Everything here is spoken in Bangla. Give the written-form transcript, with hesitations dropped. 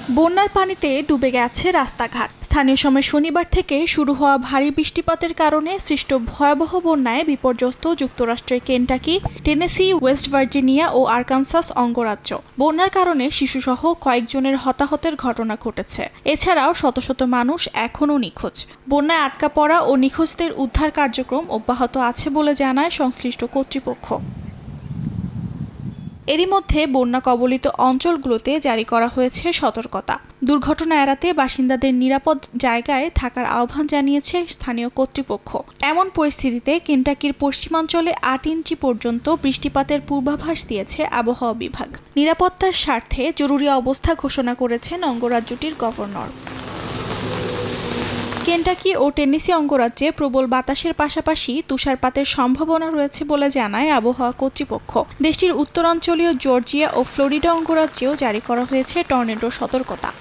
বন্যার পানিতে ডুবে গেছে রাস্তাঘাট। স্থানীয় সময় শনিবার থেকে শুরু হওয়া ভারী বৃষ্টিপাতের কারণে সৃষ্ট ভয়াবহ বন্যায় বিপর্যস্ত যুক্তরাষ্ট্রের কেন্টাকি, টেনেসি, ওয়েস্ট ভার্জিনিয়া ও আরকানসাস অঙ্গরাজ্য। বন্যার কারণে শিশুসহ কয়েকজনের হতাহতের ঘটনা ঘটেছে। এছাড়াও শত শত মানুষ এখনও নিখোঁজ। বন্যায় আটকা পড়া ও নিখোঁজদের উদ্ধার কার্যক্রম অব্যাহত আছে বলে জানায় সংশ্লিষ্ট কর্তৃপক্ষ। এরই মধ্যে বন্যা কবলিত অঞ্চলগুলোতে জারি করা হয়েছে সতর্কতা। দুর্ঘটনা এড়াতে বাসিন্দাদের নিরাপদ জায়গায় থাকার আহ্বান জানিয়েছে স্থানীয় কর্তৃপক্ষ। এমন পরিস্থিতিতে কেন্টাকির পশ্চিমাঞ্চলে ৮ ইঞ্চি পর্যন্ত বৃষ্টিপাতের পূর্বাভাস দিয়েছে আবহাওয়া বিভাগ। নিরাপত্তার স্বার্থে জরুরি অবস্থা ঘোষণা করেছেন অঙ্গরাজ্যটির গভর্নর। কেন্টাকি ও টেনেসি অঙ্গরাজ্যে প্রবল বাতাসের পাশাপাশি তুষারপাতের সম্ভাবনা রয়েছে বলে জানায় আবহাওয়া কর্তৃপক্ষ। দেশটির উত্তরাঞ্চলীয় জর্জিয়া ও ফ্লোরিডা অঙ্গরাজ্যেও জারি করা হয়েছে টর্নেডো সতর্কতা।